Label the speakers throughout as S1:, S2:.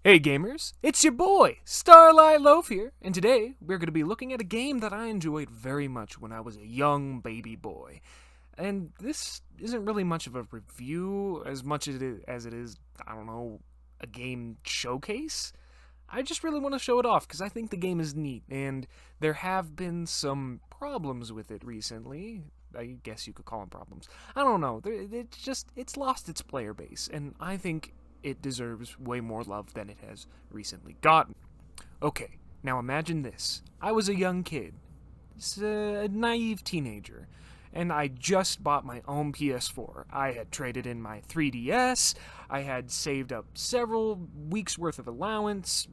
S1: Hey gamers, it's your boy, Starlight Loaf here, and today we're going to be looking at a game that I enjoyed very much when I was a young baby boy. And this isn't really much of a review as much as it is, I don't know, a game showcase. I just really want to show it off because I think the game is neat, and there have been some problems with it recently. I guess you could call them problems. I don't know. It's lost its player base, and I think it deserves way more love than it has recently gotten. Okay, now imagine this. I was a young kid, a naive teenager, and I just bought my own PS4. I had traded in my 3DS, I had saved up several weeks' worth of allowance,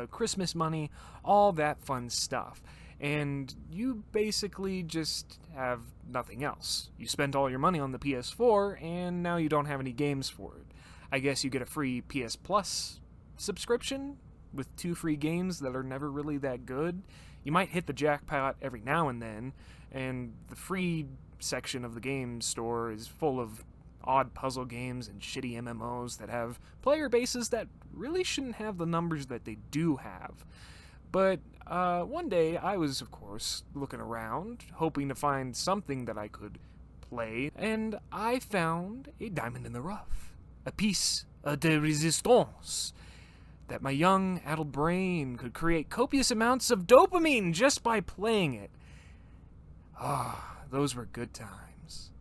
S1: Christmas money, all that fun stuff. And you basically just have nothing else. You spent all your money on the PS4, and now you don't have any games for it. I guess you get a free PS Plus subscription with 2 free games that are never really that good. You might hit the jackpot every now and then, and the free section of the game store is full of odd puzzle games and shitty MMOs that have player bases that really shouldn't have the numbers that they do have. But one day I was, of course, looking around, hoping to find something that I could play, and I found a diamond in the rough. A piece de resistance that my young adult brain could create copious amounts of dopamine just by playing it. Those were good times.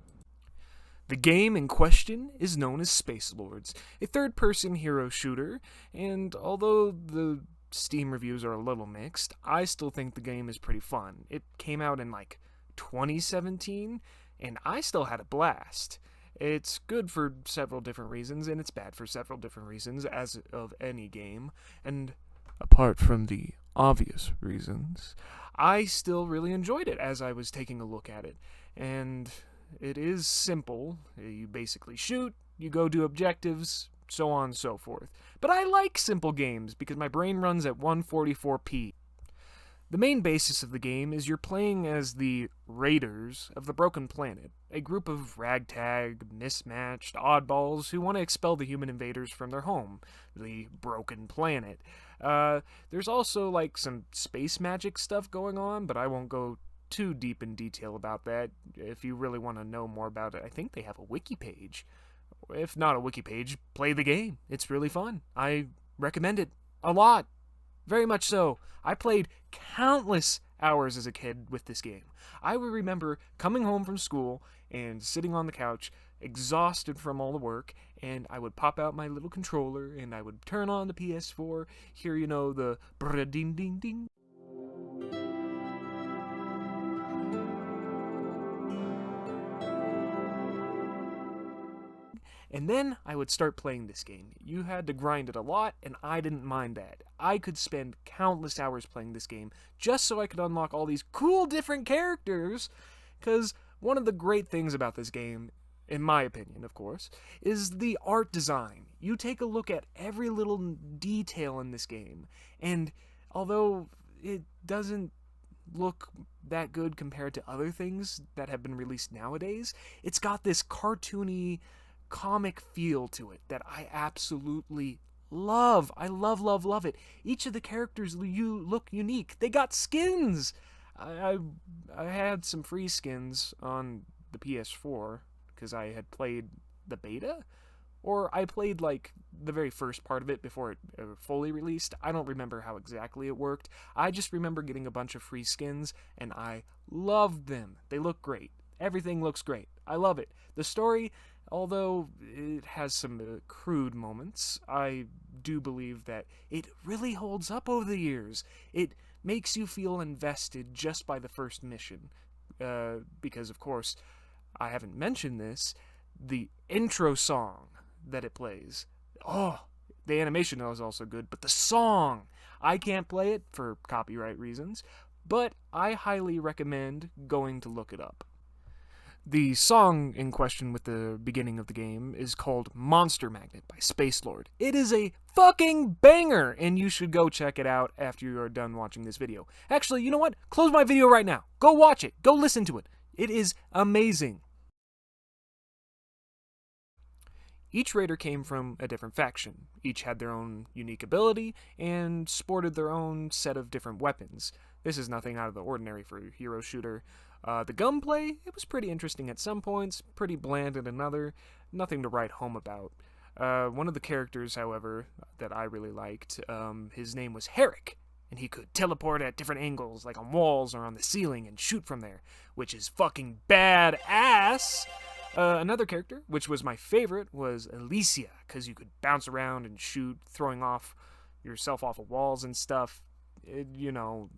S1: The game in question is known as Spacelords, a third-person hero shooter, and although the Steam reviews are a little mixed, I still think the game is pretty fun. It came out in 2017, and I still had a blast. It's good for several different reasons, and it's bad for several different reasons, as of any game. And apart from the obvious reasons, I still really enjoyed it as I was taking a look at it. And it is simple. You basically shoot, you go do objectives, so on and so forth. But I like simple games because my brain runs at 144p. The main basis of the game is you're playing as the Raiders of the Broken Planet, a group of ragtag, mismatched oddballs who want to expel the human invaders from their home, the Broken Planet. There's also some space magic stuff going on, but I won't go too deep in detail about that. If you really want to know more about it, I think they have a wiki page. If not a wiki page, play the game. It's really fun. I recommend it a lot. Very much so. I played countless hours as a kid with this game. I would remember coming home from school and sitting on the couch, exhausted from all the work, and I would pop out my little controller and I would turn on the PS4, hear, the brr ding ding ding. And then I would start playing this game. You had to grind it a lot, and I didn't mind that. I could spend countless hours playing this game just so I could unlock all these cool different characters, because one of the great things about this game, in my opinion, of course, is the art design. You take a look at every little detail in this game, and although it doesn't look that good compared to other things that have been released nowadays, it's got this cartoony comic feel to it that I absolutely love. I love it. Each of the characters look unique. They got skins. I had some free skins on the PS4 because I had played the beta, or I played the very first part of it before it fully released. I don't remember how exactly it worked. I just remember getting a bunch of free skins and I loved them. They look great. Everything looks great. I love it. The story, although it has some crude moments, I do believe that it really holds up over the years. It makes you feel invested just by the first mission. Because, of course, I haven't mentioned this, the intro song that it plays. Oh, the animation is also good, but the song! I can't play it for copyright reasons, but I highly recommend going to look it up. The song in question with the beginning of the game is called Monster Magnet by Spacelord. It is a fucking banger, and you should go check it out after you are done watching this video. Actually, you know what? Close my video right now. Go watch it. Go listen to it. It is amazing. Each raider came from a different faction. Each had their own unique ability and sported their own set of different weapons. This is nothing out of the ordinary for a hero shooter. The gunplay, it was pretty interesting at some points, pretty bland at another, nothing to write home about. One of the characters, however, that I really liked, his name was Herrick, and he could teleport at different angles, like on walls or on the ceiling, and shoot from there, which is fucking badass! Another character, which was my favorite, was Alicia, because you could bounce around and shoot, throwing off yourself off of walls and stuff. No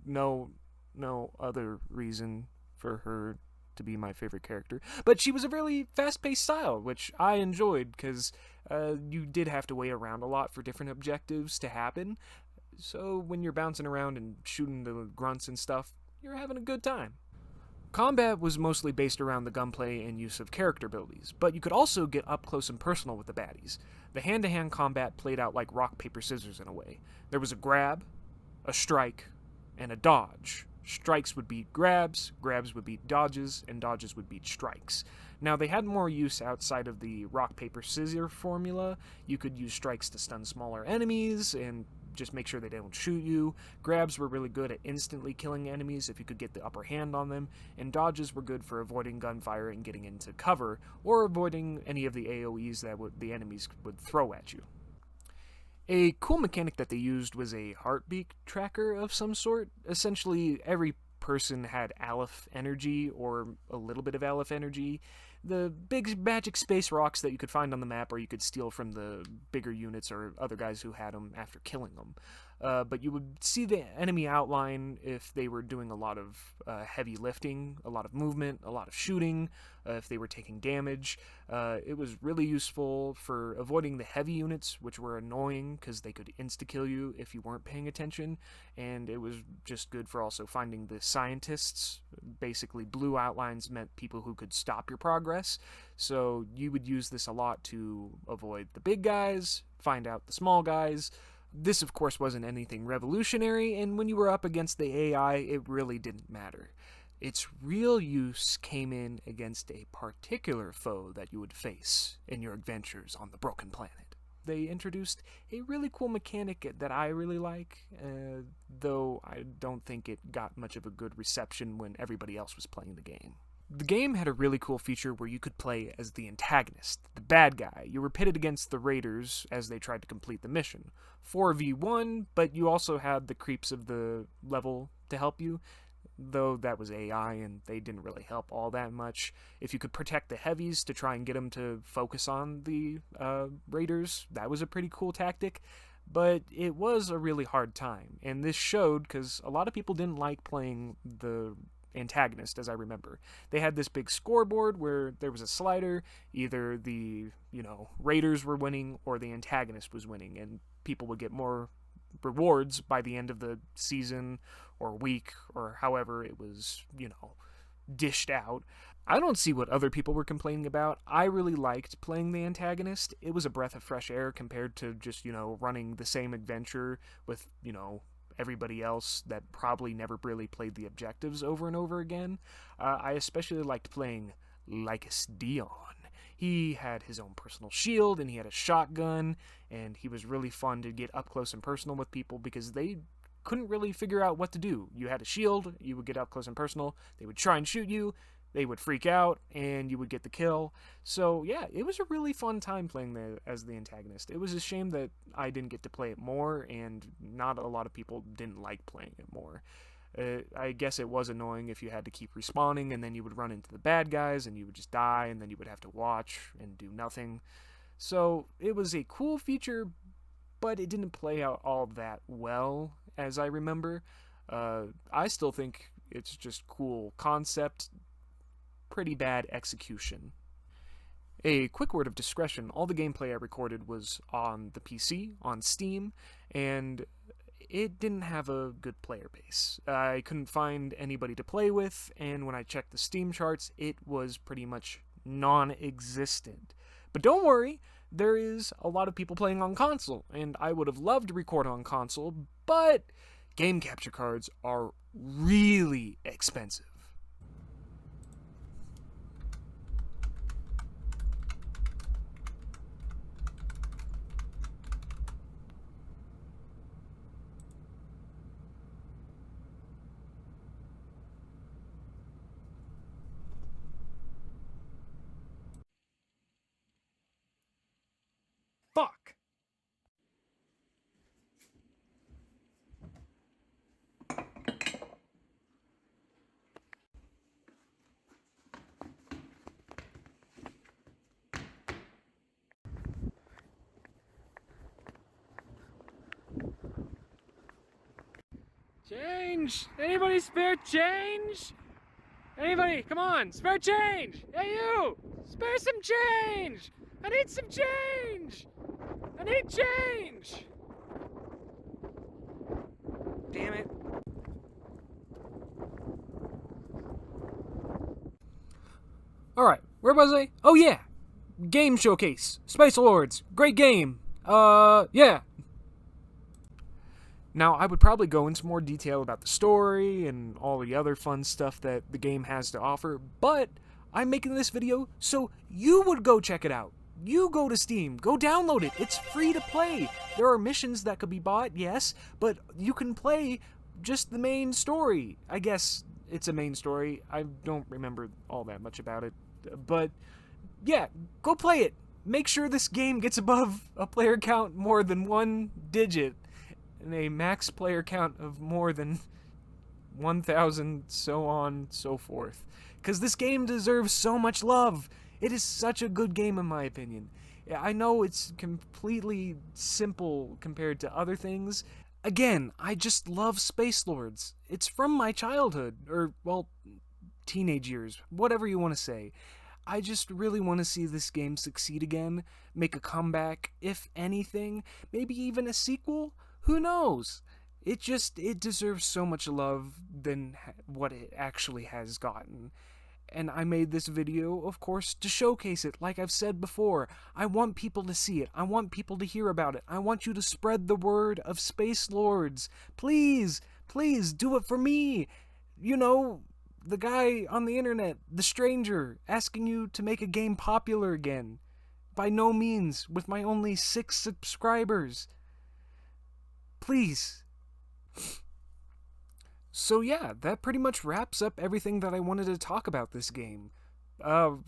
S1: other reason for her to be my favorite character. But she was a really fast-paced style, which I enjoyed, because you did have to wait around a lot for different objectives to happen. So when you're bouncing around and shooting the grunts and stuff, you're having a good time. Combat was mostly based around the gunplay and use of character abilities, but you could also get up close and personal with the baddies. The hand-to-hand combat played out like rock, paper, scissors in a way. There was a grab, a strike, and a dodge. Strikes would beat grabs, grabs would beat dodges, and dodges would beat strikes. Now, they had more use outside of the rock, paper, scissors formula. You could use strikes to stun smaller enemies and just make sure they don't shoot you. Grabs were really good at instantly killing enemies if you could get the upper hand on them, and dodges were good for avoiding gunfire and getting into cover, or avoiding any of the AoEs that the enemies would throw at you. A cool mechanic that they used was a heartbeat tracker of some sort. Essentially, every person had Aleph energy, or a little bit of Aleph energy. The big magic space rocks that you could find on the map, or you could steal from the bigger units or other guys who had them after killing them. But you would see the enemy outline if they were doing a lot of heavy lifting, a lot of movement, a lot of shooting, if they were taking damage. It was really useful for avoiding the heavy units, which were annoying because they could insta-kill you if you weren't paying attention, and it was just good for also finding the scientists. Basically, blue outlines meant people who could stop your progress, so you would use this a lot to avoid the big guys, find out the small guys. This, of course, wasn't anything revolutionary, and when you were up against the AI, it really didn't matter. Its real use came in against a particular foe that you would face in your adventures on the Broken Planet. They introduced a really cool mechanic that I really like, though I don't think it got much of a good reception when everybody else was playing the game. The game had a really cool feature where you could play as the antagonist, the bad guy. You were pitted against the raiders as they tried to complete the mission. 4v1, but you also had the creeps of the level to help you, though that was AI and they didn't really help all that much. If you could protect the heavies to try and get them to focus on the raiders, that was a pretty cool tactic. But it was a really hard time, and this showed because a lot of people didn't like playing the antagonist, as I remember. They had this big scoreboard where there was a slider, either the, raiders were winning or the antagonist was winning, and people would get more rewards by the end of the season or week or however it was, dished out. I don't see what other people were complaining about. I really liked playing the antagonist. It was a breath of fresh air compared to just, running the same adventure with, everybody else that probably never really played the objectives over and over again. I especially liked playing Lycus Dion. He had his own personal shield, and he had a shotgun, and he was really fun to get up close and personal with people because they couldn't really figure out what to do. You had a shield, you would get up close and personal, they would try and shoot you, they would freak out, and you would get the kill. So yeah, it was a really fun time playing as the antagonist. It was a shame that I didn't get to play it more, and not a lot of people didn't like playing it more. I guess it was annoying if you had to keep respawning, and then you would run into the bad guys, and you would just die, and then you would have to watch and do nothing. So it was a cool feature, but it didn't play out all that well, as I remember. I still think it's just cool concept, pretty bad execution. A quick word of discretion, all the gameplay I recorded was on the PC, on Steam, and it didn't have a good player base. I couldn't find anybody to play with, and when I checked the Steam charts, it was pretty much non-existent. But don't worry, there is a lot of people playing on console, and I would have loved to record on console, but game capture cards are really expensive. Fuck! Change! Anybody spare change? Anybody, come on, spare change! Hey you! Spare some change! I need some change! I need change! Damn it. Alright, where was I? Oh yeah! Game Showcase! Spacelords! Great game! Yeah! Now, I would probably go into more detail about the story and all the other fun stuff that the game has to offer, but I'm making this video so you would go check it out. You go to Steam, go download it, it's free to play. There are missions that could be bought, yes, but you can play just the main story. I guess it's a main story, I don't remember all that much about it, but yeah, go play it. Make sure this game gets above a player count more than 1 digit. And a max player count of more than 1,000, so on, so forth. Because this game deserves so much love. It is such a good game in my opinion. I know it's completely simple compared to other things. Again, I just love Spacelords. It's from my childhood, or, well, teenage years, whatever you want to say. I just really want to see this game succeed again, make a comeback, if anything, maybe even a sequel. Who knows? It deserves so much love than what it actually has gotten. And I made this video, of course, to showcase it. Like I've said before, I want people to see it. I want people to hear about it. I want you to spread the word of Spacelords. Please, please, do it for me. You know, the guy on the internet, the stranger, asking you to make a game popular again. By no means, with my only 6 subscribers. Please. So yeah, that pretty much wraps up everything that I wanted to talk about this game.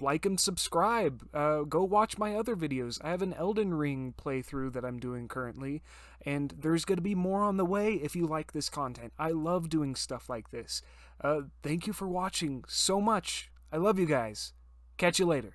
S1: Like and subscribe. Go watch my other videos. I have an Elden Ring playthrough that I'm doing currently, and there's going to be more on the way if you like this content. I love doing stuff like this. Thank you for watching so much. I love you guys. Catch you later.